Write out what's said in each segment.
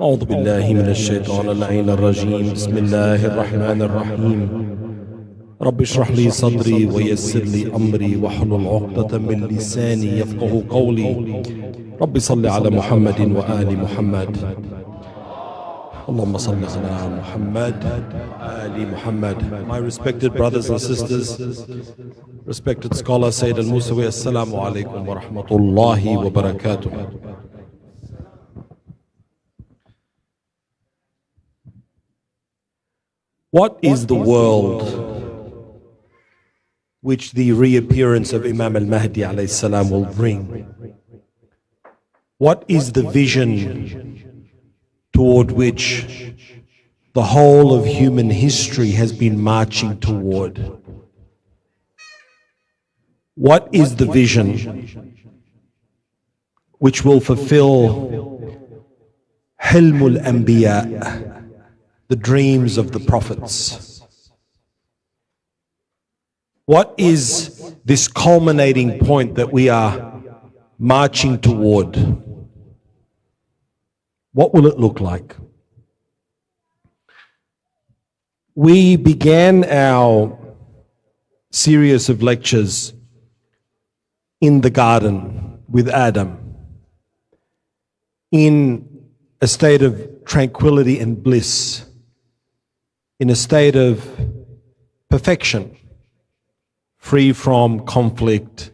أعوذ بالله من الشيطان اللعين الرجيم بسم الله الرحمن الرحيم رب اشرح لي صدري ويسر لي أمري واحلل عقدة من لساني يفقه قولي رب صل على محمد وآل محمد اللهم صل على محمد وآل محمد. My respected brothers and sisters, respected scholar Sayyid al-Musawi, assalamu alaikum wa rahmatullahi wa barakatuh. What is the world which the reappearance of Imam Mahdi alayhi salam will bring? What is the vision toward which the whole of human history has been marching toward? What is the vision which will fulfill Hilmul Anbiya, the dreams of the prophets? What is this culminating point that we are marching toward? What will it look like? We began our series of lectures in the garden with Adam, in a state of tranquility and bliss, in a state of perfection, free from conflict,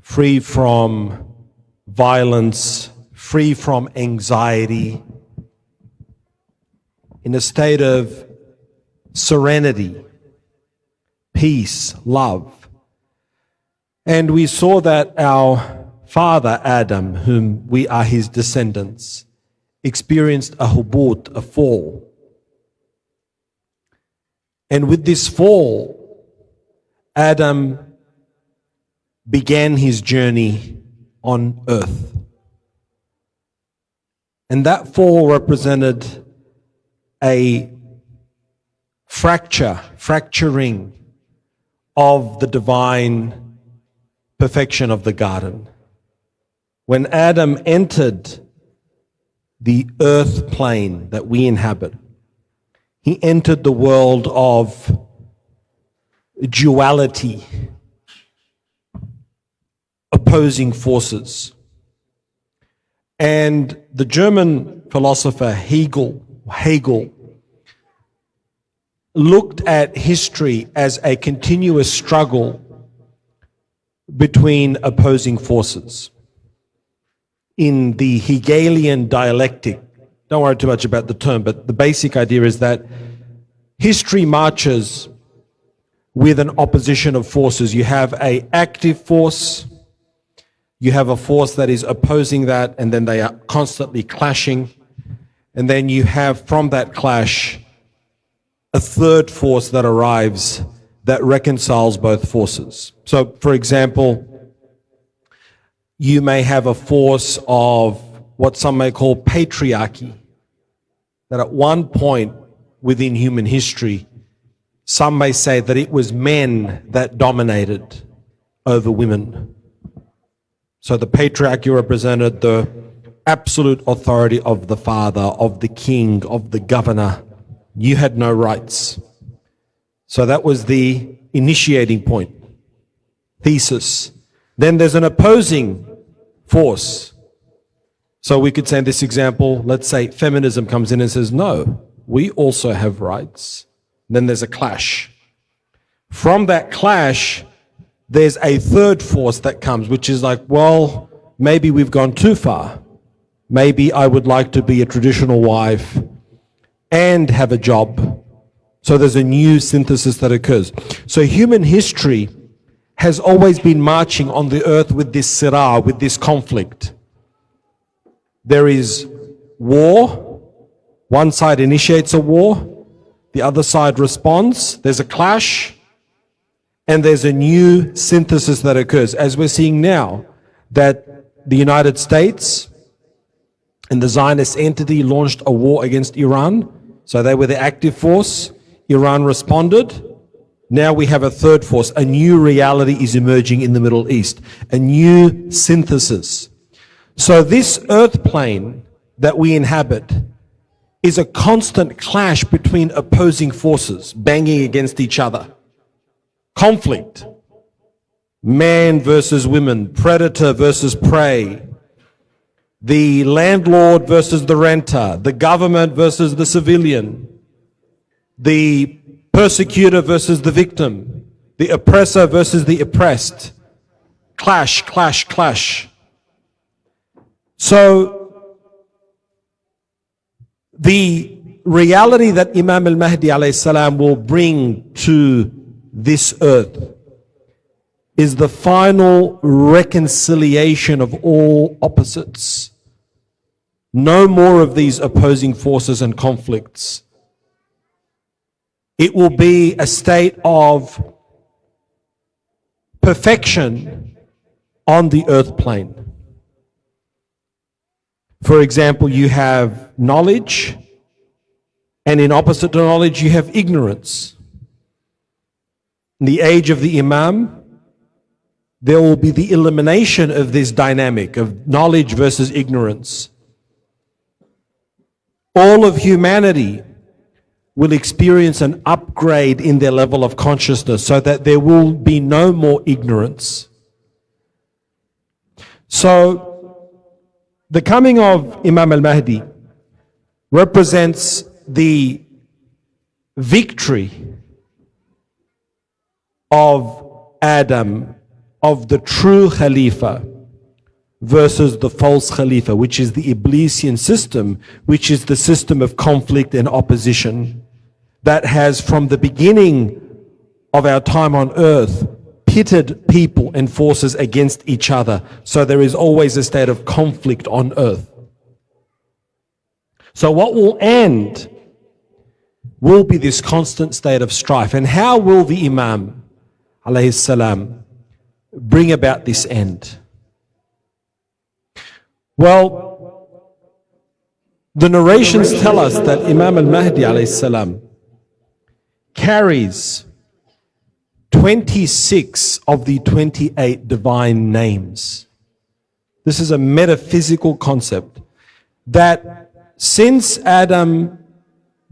free from violence, free from anxiety, in a state of serenity, peace, love. And we saw that our father Adam, whom we are his descendants, experienced a hubut, a fall. And with this fall, Adam began his journey on earth. And that fall represented a fracturing of the divine perfection of the garden. When Adam entered the earth plane that we inhabit, he entered the world of duality, opposing forces. And the German philosopher Hegel looked at history as a continuous struggle between opposing forces. In the Hegelian dialectic, don't worry too much about the term, but the basic idea is that history marches with an opposition of forces. You have an active force, you have a force that is opposing that, and then they are constantly clashing. And then you have, from that clash, a third force that arrives that reconciles both forces. So, for example, you may have a force of what some may call patriarchy, that at one point within human history, some may say that it was men that dominated over women. So the patriarchy represented the absolute authority of the father, of the king, of the governor. You had no rights. So that was the initiating point, thesis. Then there's an opposing force. So we could say in this example, let's say feminism comes in and says, no, we also have rights. Then there's a clash. From that clash, there's a third force that comes, which is like, well, maybe we've gone too far. Maybe I would like to be a traditional wife and have a job. So there's a new synthesis that occurs. So human history has always been marching on the earth with this sirah, with this conflict. There is war. One side initiates a war. The other side responds. There's a clash. And there's a new synthesis that occurs, as we're seeing now, that the United States and the Zionist entity launched a war against Iran. So they were the active force. Iran responded. Now we have a third force. A new reality is emerging in the Middle East. A new synthesis. So this earth plane that we inhabit is a constant clash between opposing forces banging against each other. Conflict. Man versus women, predator versus prey, the landlord versus the renter, the government versus the civilian, the persecutor versus the victim, the oppressor versus the oppressed. Clash, clash, clash. So, the reality that Imam al-Mahdi alayhi salam will bring to this earth is the final reconciliation of all opposites. No more of these opposing forces and conflicts. It will be a state of perfection on the earth plane. For example, you have knowledge, and in opposite to knowledge, you have ignorance. In the age of the Imam, there will be the elimination of this dynamic of knowledge versus ignorance. All of humanity will experience an upgrade in their level of consciousness so that there will be no more ignorance. So, the coming of Imam al-Mahdi represents the victory of Adam, of the true Khalifa, versus the false Khalifa, which is the Iblisian system, which is the system of conflict and opposition that has, from the beginning of our time on earth, pitted people and forces against each other. So there is always a state of conflict on earth. So what will end will be this constant state of strife. And how will the Imam, alayhi salam, bring about this end? Well, the narrations tell us that Imam al-Mahdi alayhi salam carries 26 of the 28 divine names. This is a metaphysical concept that since Adam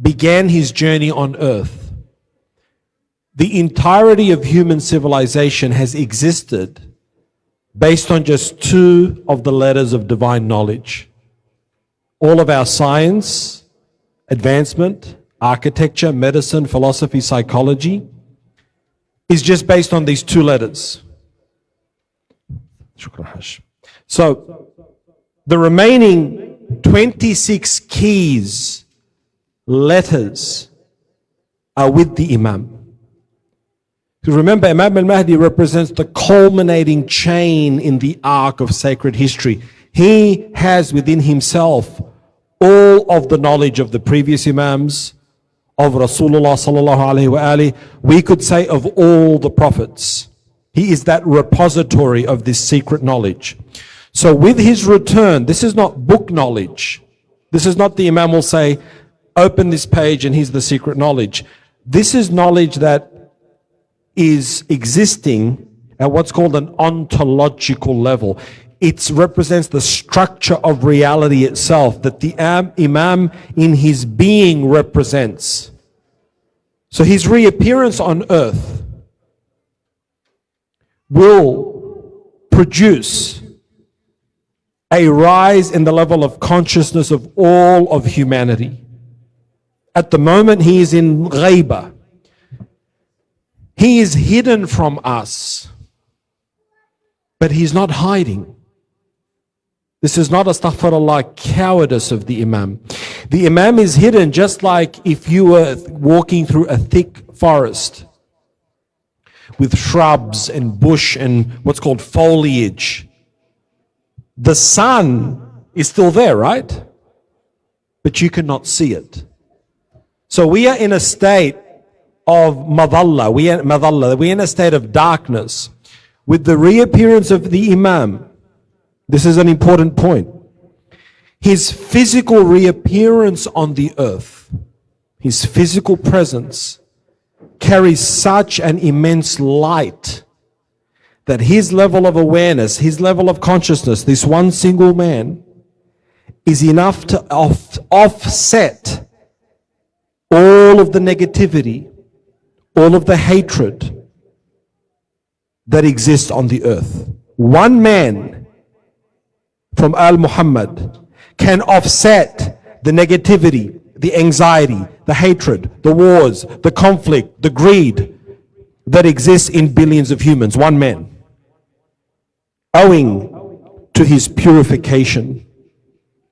began his journey on earth, the entirety of human civilization has existed based on just 2 of the letters of divine knowledge. All of our science, advancement, architecture, medicine, philosophy, psychology is just based on these 2 letters. So, the remaining 26 keys, letters, are with the Imam. Because remember, Imam al-Mahdi represents the culminating chain in the arc of sacred history. He has within himself all of the knowledge of the previous Imams, of Rasulullah sallallahu alaihi wasallam. We could say of all the prophets. He is that repository of this secret knowledge. So with his return, this is not book knowledge. This is not the Imam will say, open this page and here's the secret knowledge. This is knowledge that is existing at what's called an ontological level. It represents the structure of reality itself that the Imam in his being represents. So his reappearance on earth will produce a rise in the level of consciousness of all of humanity. At the moment he is in ghaibah. He is hidden from us, but he's not hiding. This is not, astaghfirullah, cowardice of the Imam. The Imam is hidden just like if you were walking through a thick forest with shrubs and bush and what's called foliage. The sun is still there, right? But you cannot see it. So we are in a state of madalla. We are in a state of darkness. With the reappearance of the Imam, this is an important point. His physical reappearance on the earth, his physical presence, carries such an immense light that his level of awareness, his level of consciousness, this one single man, is enough to offset all of the negativity, all of the hatred that exists on the earth. One man from Al Muhammad can offset the negativity, the anxiety, the hatred, the wars, the conflict, the greed that exists in billions of humans. One man. Owing to his purification,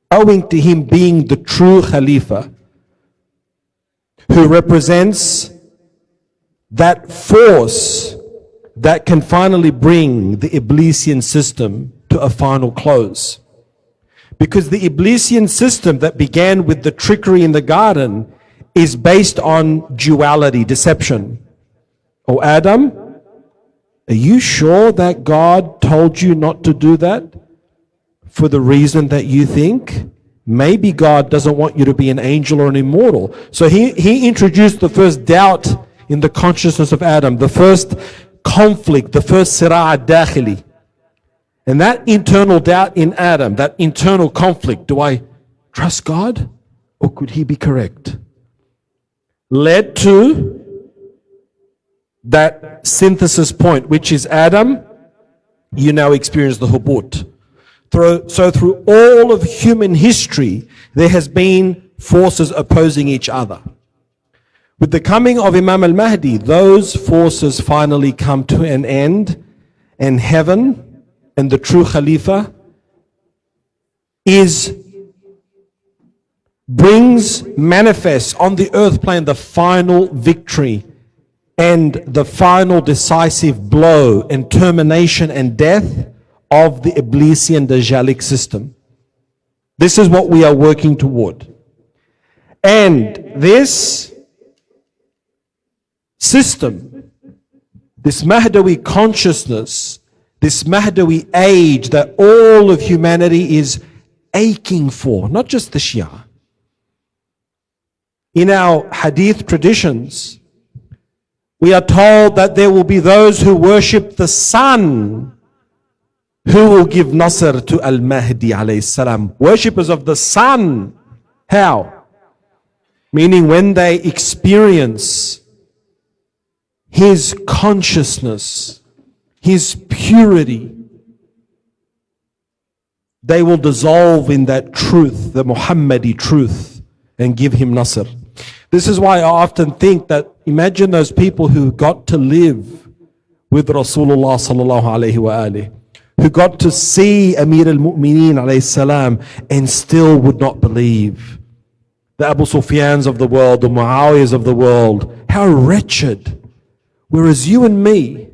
owing to him being the true Khalifa who represents that force that can finally bring the Iblisian system to a final close. Because the Iblisian system that began with the trickery in the garden is based on duality, deception. Oh, Adam, are you sure that God told you not to do that for the reason that you think? Maybe God doesn't want you to be an angel or an immortal. So he introduced the first doubt in the consciousness of Adam, the first conflict, the first sira' dakhili. And that internal doubt in Adam, that internal conflict, do I trust God or could he be correct? Led to that synthesis point, which is Adam, you now experience the hubut. So through all of human history, there has been forces opposing each other. With the coming of Imam Mahdi, those forces finally come to an end, and heaven and the true Khalifa manifests on the earth plane the final victory and the final decisive blow and termination and death of the Iblisian Dajjalic system. This is what we are working toward. And this system, this Mahdawi consciousness, this Mahdawi age that all of humanity is aching for, not just the Shia. In our hadith traditions, we are told that there will be those who worship the sun who will give Nasr to Al-Mahdi alayhi salam. Worshippers of the sun. How? Meaning when they experience his consciousness, his purity, they will dissolve in that truth, the Muhammadi truth, and give him Nasr. This is why I often think that, imagine those people who got to live with Rasulullah sallallahu alayhi wa alihi, who got to see Amir al-Mu'mineen alayhi salam and still would not believe. The Abu Sufyans of the world, the Muawiyahs of the world, how wretched. Whereas you and me,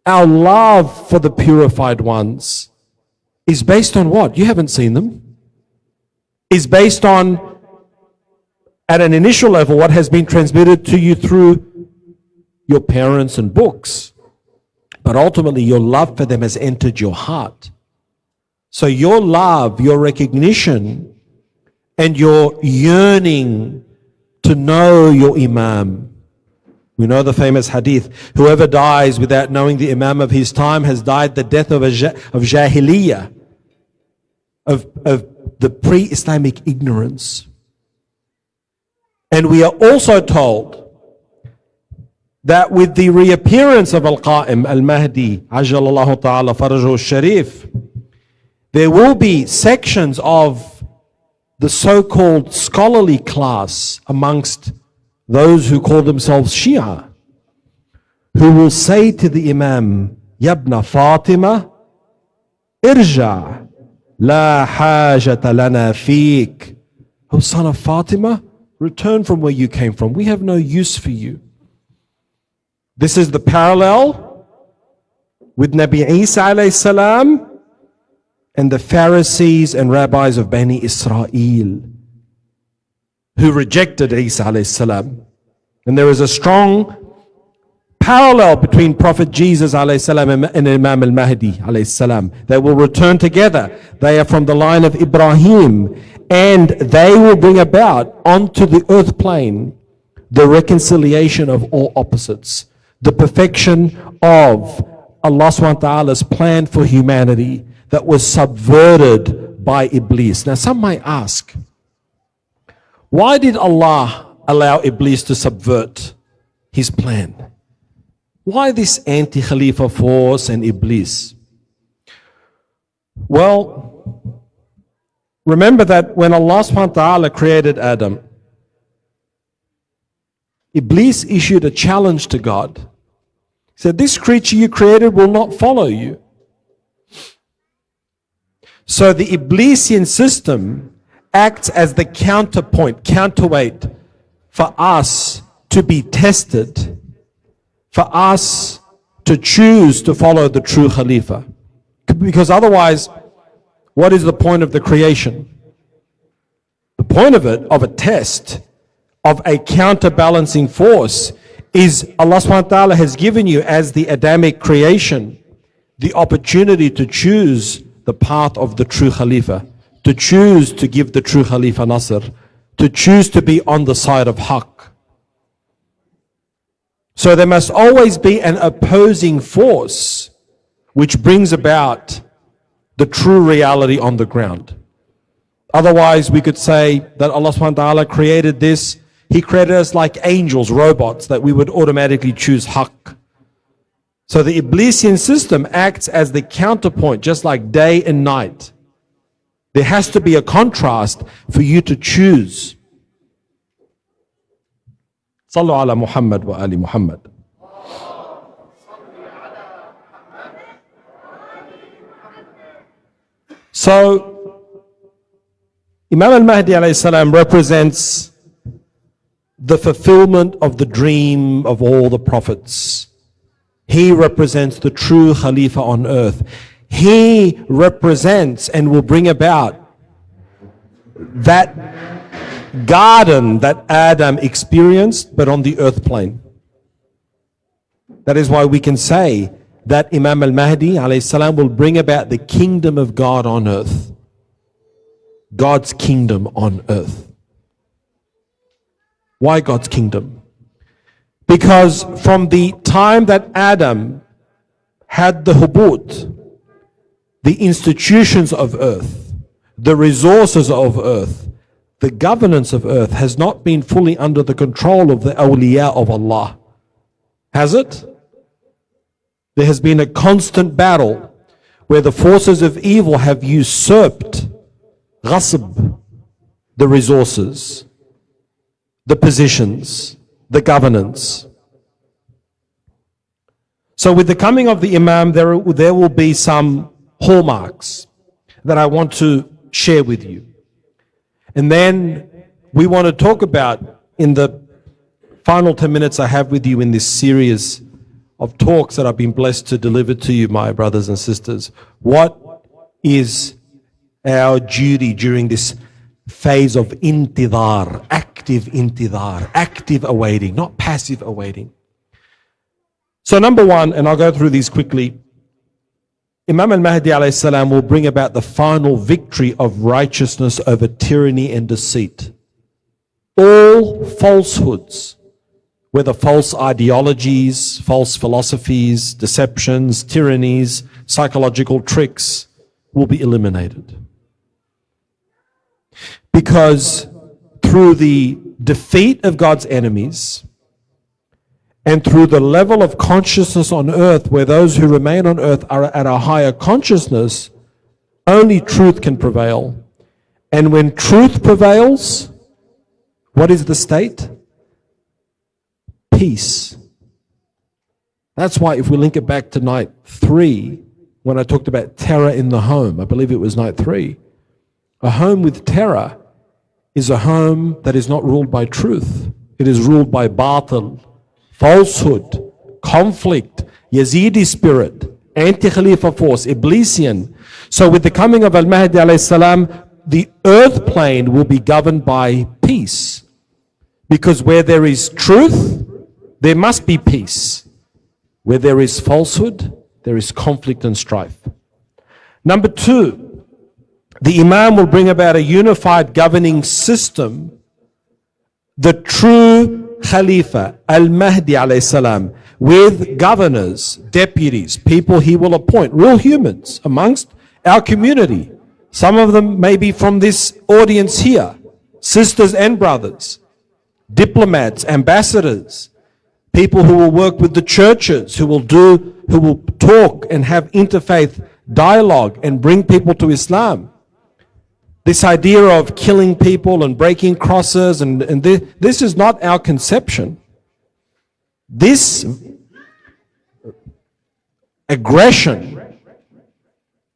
our love for the purified ones is based on what? You haven't seen them. Is based on, at an initial level, what has been transmitted to you through your parents and books. But ultimately, your love for them has entered your heart. So your love, your recognition, and your yearning to know your Imam. We know the famous hadith, whoever dies without knowing the Imam of his time has died the death of Jahiliyyah, of the pre-Islamic ignorance. And we are also told that with the reappearance of Al-Qa'im, Al-Mahdi, Ajjalallahu Ta'ala Farajahu Sharif, there will be sections of the so-called scholarly class amongst those who call themselves Shia, who will say to the Imam, Yabna Fatima, Irja, La hajata lana feek. O son of Fatima, return from where you came from. We have no use for you. This is the parallel with Nabi Isa alayhi salam and the Pharisees and rabbis of Bani Israel who rejected Isa alayhi salam. And there is a strong parallel between Prophet Jesus alayhi salam and Imam al-Mahdi alayhi salam. They will return together. They are from the line of Ibrahim, and they will bring about onto the earth plane the reconciliation of all opposites, the perfection of Allah subhanahu wa ta'ala's plan for humanity that was subverted by Iblis. Now some might ask, why did Allah allow Iblis to subvert his plan? Why this anti-Khalifa force and Iblis? Well, remember that when Allah subhanahu wa ta'ala created Adam, Iblis issued a challenge to God. He said, this creature you created will not follow you. So the Iblisian system acts as the counterweight for us to be tested, for us to choose to follow the true Khalifa. Because otherwise, what is the point of the creation? The point of it, of a test, of a counterbalancing force, is Allah subhanahu wa ta'ala has given you as the Adamic creation the opportunity to choose the path of the true Khalifa, to choose to give the true Khalifa Nasr, to choose to be on the side of Haqq. So there must always be an opposing force which brings about the true reality on the ground. Otherwise, we could say that Allah subhanahu wa ta'ala created this. He created us like angels, robots, that we would automatically choose Haqq. So the Iblisian system acts as the counterpoint, just like day and night. There has to be a contrast for you to choose. Sallu ala Muhammad wa ali Muhammad. So, Imam al-Mahdi alayhi salam represents the fulfillment of the dream of all the prophets. He represents the true Khalifa on earth. He represents and will bring about that garden that Adam experienced, but on the earth plane. That is why we can say that Imam al-Mahdi alayhi salam will bring about the kingdom of God on earth. God's kingdom on earth. Why God's kingdom? Because from the time that Adam had the hubut, the institutions of earth, the resources of earth, the governance of earth has not been fully under the control of the awliya of Allah. Has it? There has been a constant battle where the forces of evil have usurped ghasb, the resources, the positions, the governance. So with the coming of the Imam, there will be some hallmarks that I want to share with you. And then we want to talk about, in the final 10 minutes I have with you in this series of talks that I've been blessed to deliver to you, my brothers and sisters, what is our duty during this phase of intidar, active awaiting, not passive awaiting. So number one, and I'll go through these quickly, Imam al-Mahdi alayhi salam will bring about the final victory of righteousness over tyranny and deceit. All falsehoods, whether false ideologies, false philosophies, deceptions, tyrannies, psychological tricks, will be eliminated. Because through the defeat of God's enemies and through the level of consciousness on earth, where those who remain on earth are at a higher consciousness, only truth can prevail. And when truth prevails, what is the state? Peace. That's why if we link it back to night 3, when I talked about terror in the home, I believe it was night 3, a home with terror is a home that is not ruled by truth. It is ruled by batil, falsehood, conflict, Yazidi spirit, anti-Khalifa force, Iblisian. So with the coming of al-Mahdi alayhi salam, the earth plane will be governed by peace. Because where there is truth, there must be peace. Where there is falsehood, there is conflict and strife. Number 2, the Imam will bring about a unified governing system. The true Khalifa, al-Mahdi alayhi salam, with governors, deputies, people he will appoint, real humans amongst our community, Some of them may be from this audience here, sisters and brothers, diplomats, ambassadors, people who will work with the churches, who will talk and have interfaith dialogue and bring people to Islam. This idea of killing people and breaking crosses, and this is not our conception. This aggression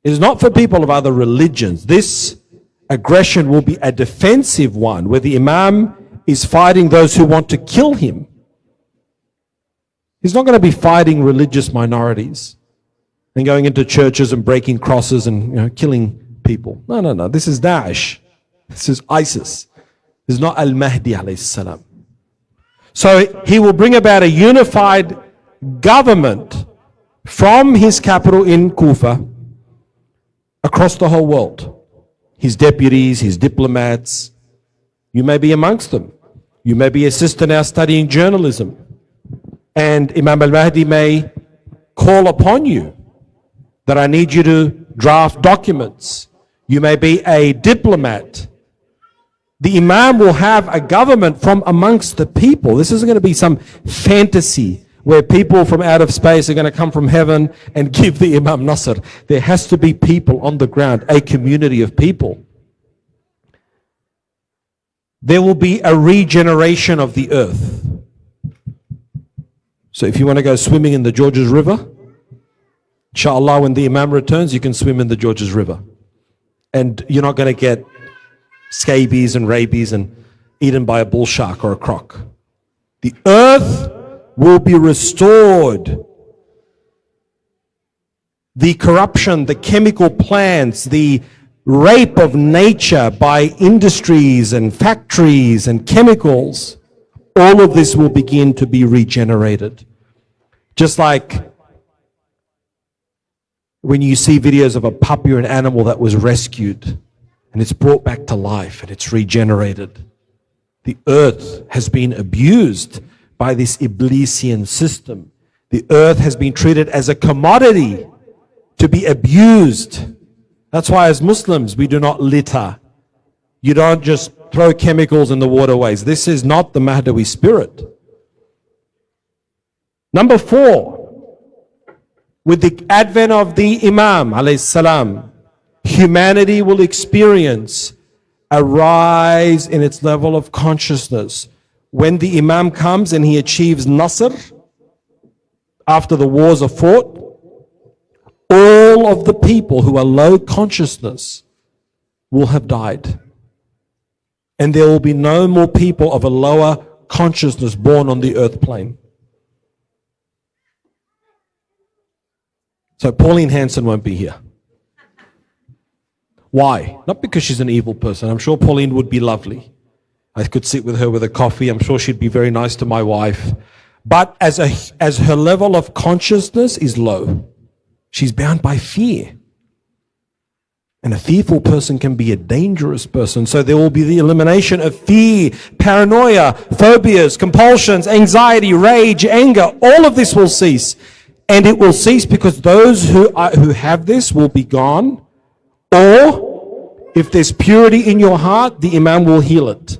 is not for people of other religions. This aggression will be a defensive one, where the Imam is fighting those who want to kill him. He's not going to be fighting religious minorities and going into churches and breaking crosses and killing people. No. This is Daesh. This is ISIS. This is not Al-Mahdi alayhi salam. So he will bring about a unified government from his capital in Kufa across the whole world. His deputies, his diplomats, you may be amongst them. You may be a sister now studying journalism, and Imam al-Mahdi may call upon you that I need you to draft documents. You may be a diplomat. The Imam will have a government from amongst the people. This isn't going to be some fantasy where people from out of space are going to come from heaven and give the Imam Nasr. There has to be people on the ground, a community of people. There will be a regeneration of the earth. So if you want to go swimming in the Georges River, inshallah, when the Imam returns, you can swim in the Georges River. And you're not going to get scabies and rabies and eaten by a bull shark or a croc. The earth will be restored. The corruption, the chemical plants, the rape of nature by industries and factories and chemicals, all of this will begin to be regenerated. Just like when you see videos of a puppy or an animal that was rescued and it's brought back to life and it's regenerated. The earth has been abused by this Iblisian system. The earth has been treated as a commodity to be abused. That's why as Muslims we do not litter. You don't just throw chemicals in the waterways. This is not the Mahdawi spirit. Number 4, with the advent of the Imam alayhi salam, humanity will experience a rise in its level of consciousness. When the Imam comes and he achieves Nasr, after the wars are fought, all of the people who are low consciousness will have died. And there will be no more people of a lower consciousness born on the earth plane. So Pauline Hanson won't be here. Why? Not because she's an evil person. I'm sure Pauline would be lovely. I could sit with her with a coffee. I'm sure she'd be very nice to my wife. But as her level of consciousness is low, she's bound by fear. And a fearful person can be a dangerous person. So there will be the elimination of fear, paranoia, phobias, compulsions, anxiety, rage, anger. All of this will cease. And it will cease because those who have this will be gone. Or if there's purity in your heart, the Imam will heal it.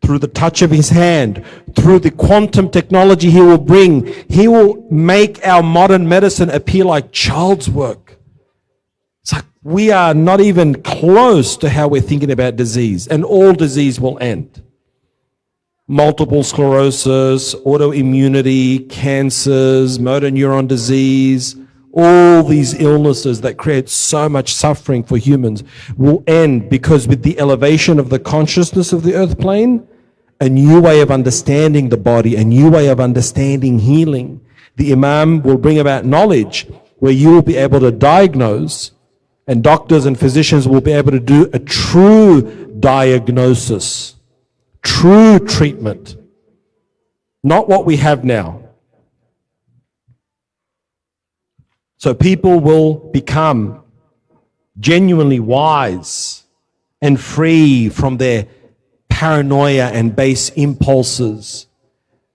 Through the touch of his hand, through the quantum technology he will bring, he will make our modern medicine appear like child's work. It's like we are not even close to how we're thinking about disease, and all disease will end. Multiple sclerosis, autoimmunity, cancers, motor neuron disease, all these illnesses that create so much suffering for humans will end, because with the elevation of the consciousness of the earth plane, a new way of understanding the body, a new way of understanding healing. The Imam will bring about knowledge where you will be able to diagnose, and doctors and physicians will be able to do a true diagnosis, true treatment, not what we have now. So people will become genuinely wise and free from their paranoia and base impulses.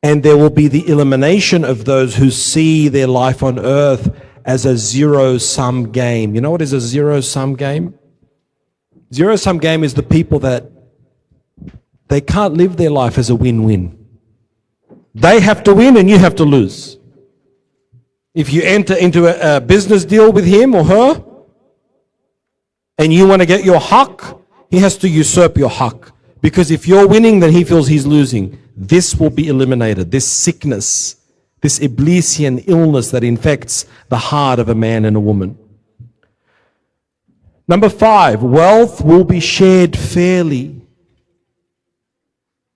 And there will be the elimination of those who see their life on earth as a zero-sum game. You know what is a zero-sum game? Zero-sum game is the people that they can't live their life as a win-win. They have to win and you have to lose. If you enter into a business deal with him or her and you want to get your haq, he has to usurp your haq. Because if you're winning, then he feels he's losing. This will be eliminated. This sickness, this Iblisian illness that infects the heart of a man and a woman. Number 5, wealth will be shared fairly.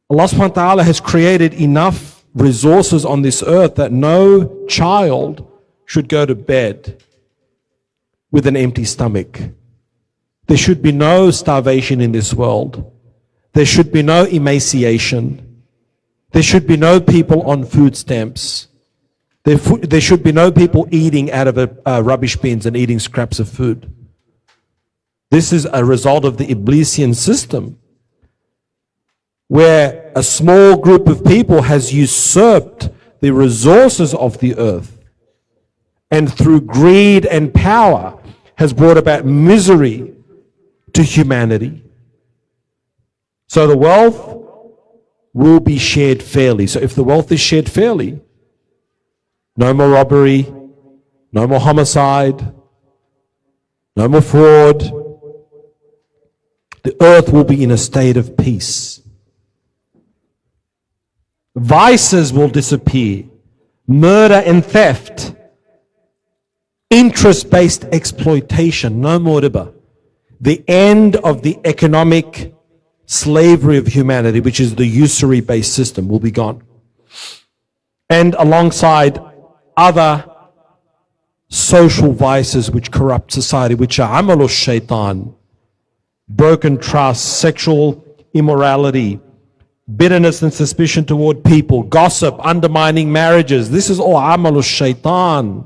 Allah subhanahu wa ta'ala has created enough resources on this earth that no child should go to bed with an empty stomach. There should be no starvation in this world. There should be no emaciation. There should be no people on food stamps. There should be no people eating out of rubbish bins and eating scraps of food. This is a result of the Iblisian system, where a small group of people has usurped the resources of the earth, and through greed and power has brought about misery to humanity. So the wealth will be shared fairly. So if the wealth is shared fairly, no more robbery, no more homicide, no more fraud. The earth will be in a state of peace. Vices will disappear. Murder and theft. Interest-based exploitation. No more riba. The end of the economic slavery of humanity, which is the usury-based system, will be gone. And alongside other social vices which corrupt society, which are amalu shaitan, broken trust, sexual immorality, bitterness and suspicion toward people, gossip, undermining marriages. This is all amalu shaitan.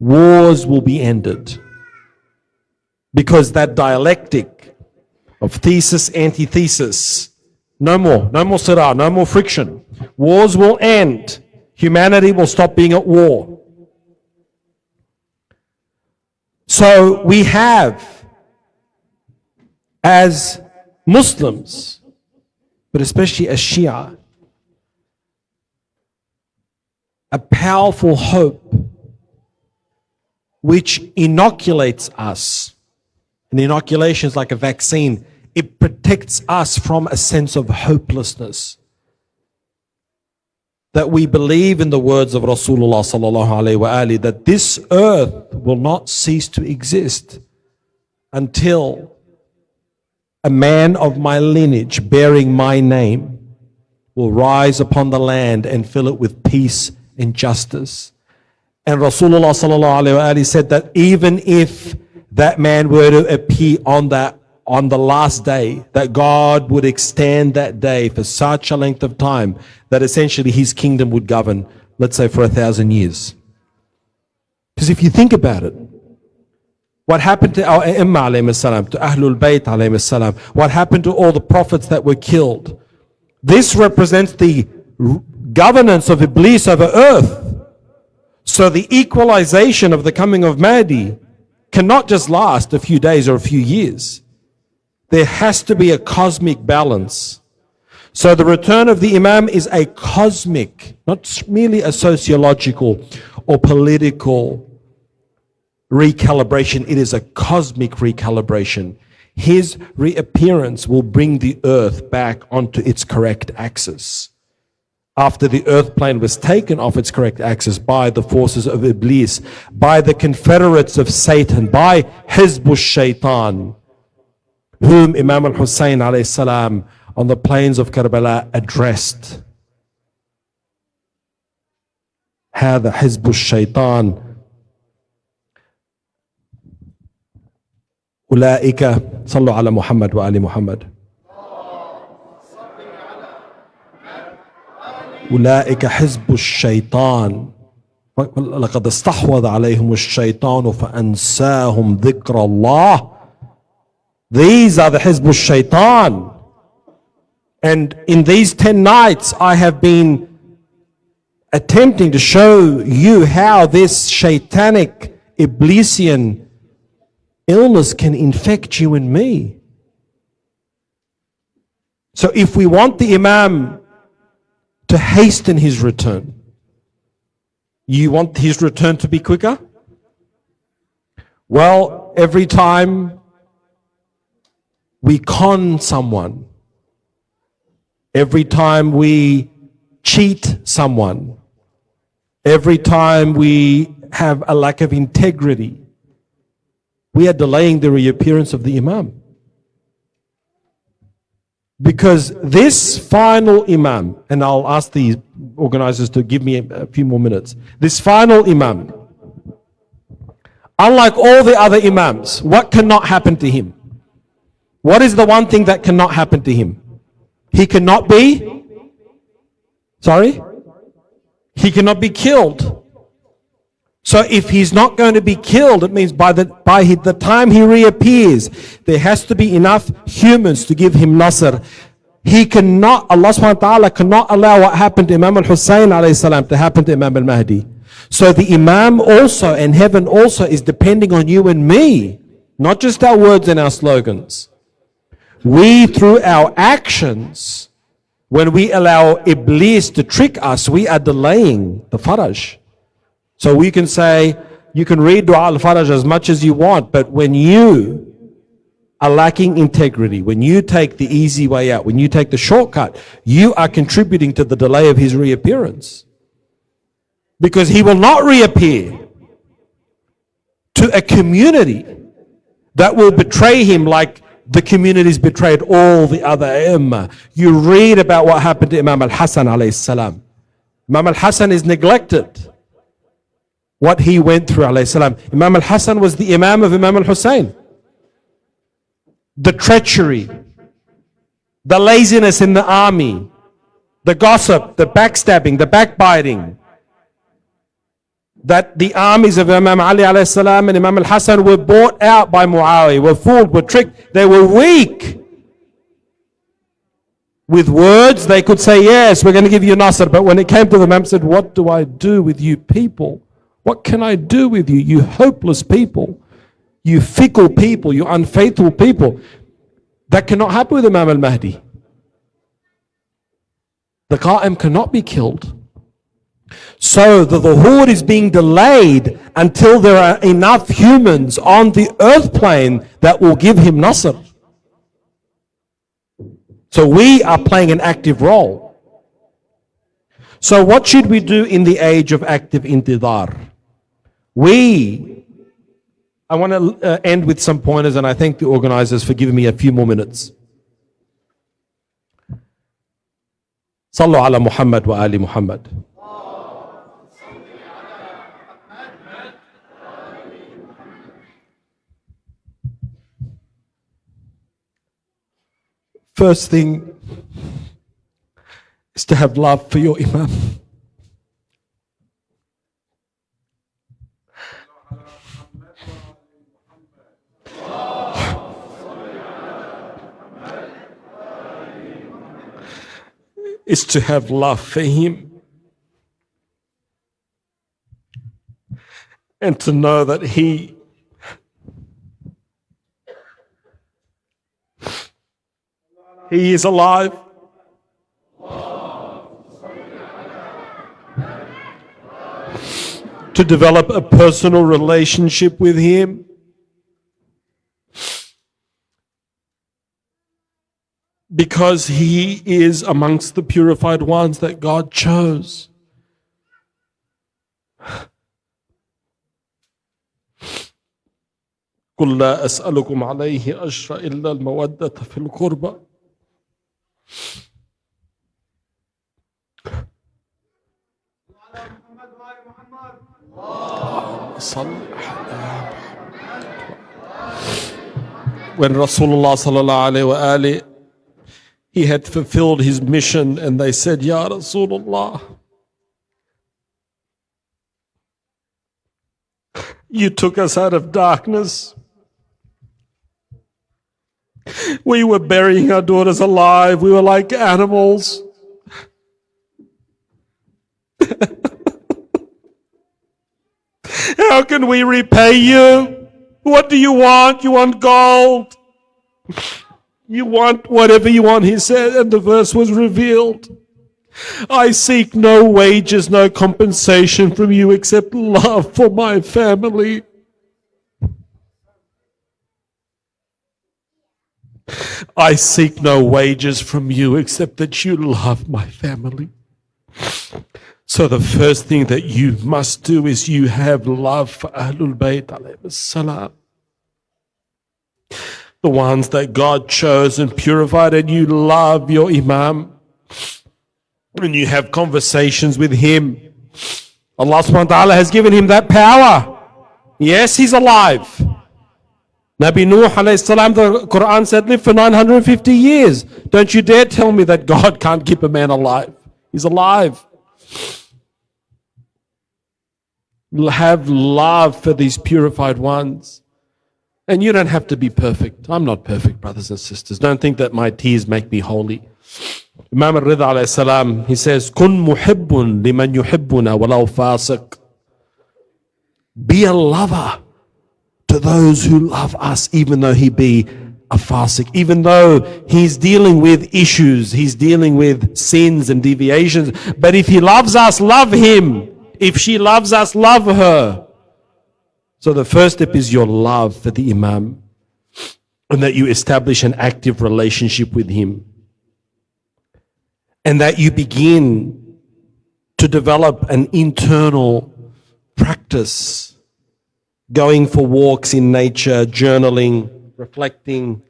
Wars will be ended. Because that dialectic of thesis, antithesis, no more sirah, no more friction. Wars will end. Humanity will stop being at war. So we have, as Muslims, but especially as Shia, a powerful hope which inoculates us. And inoculation is like a vaccine. It protects us from a sense of hopelessness. That we believe in the words of Rasulullah sallallahu alaihi wasallam, that this earth will not cease to exist until a man of my lineage bearing my name will rise upon the land and fill it with peace and justice. And Rasulullah sallallahu alaihi wasallam said that even if that man were to appear on the last day, that God would extend that day for such a length of time that essentially his kingdom would govern, let's say, for 1,000 years. Because if you think about it, what happened to our Imam alayhi salam, to Ahlul Bayt alayhi salam, what happened to all the prophets that were killed? This represents the governance of Iblis over earth. So the equalization of the coming of Mahdi cannot just last a few days or a few years. There has to be a cosmic balance. So the return of the Imam is a cosmic, not merely a sociological or political recalibration. It is a cosmic recalibration. His reappearance will bring the earth back onto its correct axis. After the earth plane was taken off its correct axis by the forces of Iblis, by the confederates of Satan, by Hizbush Shaitan, whom Imam al-Hussein alayhi salam on the plains of Karbala addressed. هذا حزب الشيطان أولئك صلوا على محمد وآل محمد أولئك حزب الشيطان لقد استحوذ عليهم الشيطان فأنساهم ذكر الله. These are the Hizb al-Shaytan. And in these 10 nights, I have been attempting to show you how this shaitanic, Iblisian illness can infect you and me. So if we want the Imam to hasten his return, you want his return to be quicker? Well, every time we con someone, every time we cheat someone, every time we have a lack of integrity, we are delaying the reappearance of the Imam. Because this final Imam, and I'll ask the organizers to give me a few more minutes, this final Imam, unlike all the other Imams, what cannot happen to him? What is the one thing that cannot happen to him? He cannot be, he cannot be killed. So if he's not going to be killed, it means by the time he reappears, there has to be enough humans to give him nasr. He cannot, Allah subhanahu wa ta'ala cannot allow what happened to Imam al-Hussein alayhi salam to happen to Imam al-Mahdi. So the Imam also, and heaven also, is depending on you and me, not just our words and our slogans. We, through our actions, when we allow Iblis to trick us, we are delaying the faraj. So we can say, you can read Dua al-Faraj as much as you want, but when you are lacking integrity, when you take the easy way out, when you take the shortcut, you are contributing to the delay of his reappearance. Because he will not reappear to a community that will betray him like the communities betrayed all the other Imam. You read about what happened to Imam al-Hassan alayhi salam. Imam al-Hassan is neglected. What he went through alayhi salam. Imam al-Hassan was the Imam of Imam al-Hussein. The treachery, the laziness in the army, the gossip, the backstabbing, the backbiting, that the armies of Imam Ali alayhi salam and Imam al-Hassan were bought out by Muawiyah, were fooled, were tricked, they were weak. With words they could say, yes, we're going to give you Nasr, but when it came to the Imam, said, what do I do with you people? What can I do with you, you hopeless people, you fickle people, you unfaithful people? That cannot happen with Imam al-Mahdi. The Qa'im cannot be killed. So the dhuhur is being delayed until there are enough humans on the earth plane that will give him Nasr. So we are playing an active role. So what should we do in the age of active intidar? I want to end with some pointers, and I thank the organizers for giving me a few more minutes. Sallu ala Muhammad wa ali Muhammad. First thing is to have love for your Imam. Is to have love for him and to know that he is alive. To develop a personal relationship with him. Because he is amongst the purified ones that God chose. قل لا أسألكم عليه أجرا إلا المودة في القربى. When Rasulullah sallallahu alayhi wa alihi, he had fulfilled his mission, and they said, Ya Rasulullah, you took us out of darkness. We were burying our daughters alive. We were like animals. How can we repay you? What do you want? You want gold? You want whatever you want, he said, and the verse was revealed. I seek no wages, no compensation from you except love for my family. I seek no wages from you except that you love my family. So the first thing that you must do is you have love for Ahlul Bayt alayhi salam. The ones that God chose and purified, and you love your Imam. And you have conversations with him. Allah subhanahu wa ta'ala has given him that power. Yes, he's alive. Nabi Nuh alayhi salam, the Quran said, lived for 950 years. Don't you dare tell me that God can't keep a man alive. He's alive. Have love for these purified ones. And you don't have to be perfect. I'm not perfect, brothers and sisters. Don't think that my tears make me holy. Imam al-Ridha alayhi salam, he says, Kun muhibbun liman yuhibbuna walau fasiq. Be a lover to those who love us, even though he be a fasiq, even though he's dealing with issues, he's dealing with sins and deviations. But if he loves us, love him. If she loves us, love her. So the first step is your love for the Imam, and that you establish an active relationship with him, and that you begin to develop an internal practice, going for walks in nature, journaling, reflecting.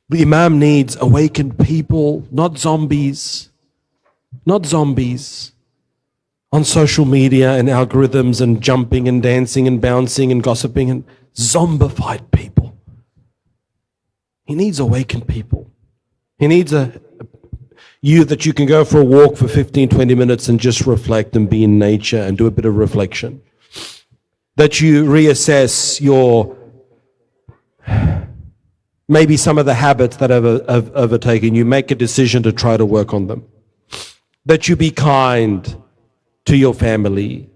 The Imam needs awakened people, not zombies. Not zombies on social media and algorithms and jumping and dancing and bouncing and gossiping, and zombified people. He needs awakened people. He needs you that you can go for a walk for 15, 20 minutes and just reflect and be in nature and do a bit of reflection. That you reassess your, maybe some of the habits that have overtaken you, make a decision to try to work on them. That you be kind to your family.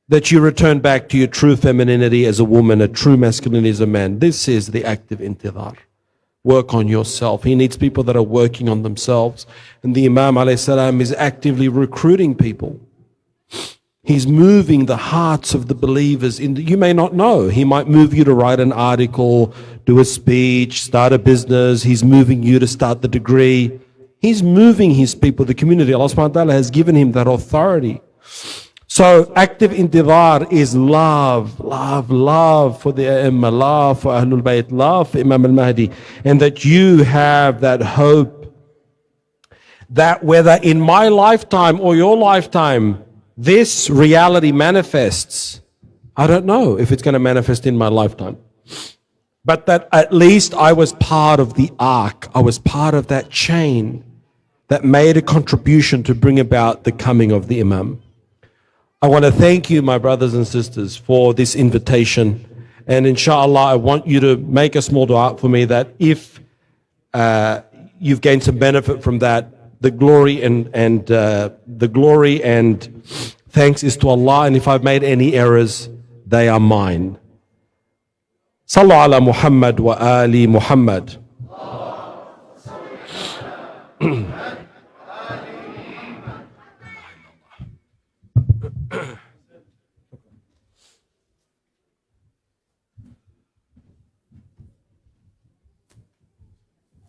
That you return back to your true femininity as a woman, a true masculinity as a man. This is the active intidhar. Work on yourself. He needs people that are working on themselves. And the Imam alayhi salam is actively recruiting people. He's moving the hearts of the believers. You may not know. He might move you to write an article, do a speech, start a business. He's moving you to start the degree. He's moving his people, the community. Allah subhanahu wa ta'ala has given him that authority. So active intidhar is love, love, love for the A'immah, love for Ahlul Bayt, love for Imam Mahdi. And that you have that hope that whether in my lifetime or your lifetime, this reality manifests. I don't know if it's going to manifest in my lifetime. But that at least I was part of the arc. I was part of that chain that made a contribution to bring about the coming of the Imam. I want to thank you, my brothers and sisters, for this invitation. And inshallah, I want you to make a small dua for me that if you've gained some benefit from that, the glory and thanks is to Allah. And if I've made any errors, they are mine. Sallu ala Muhammad wa ali Muhammad.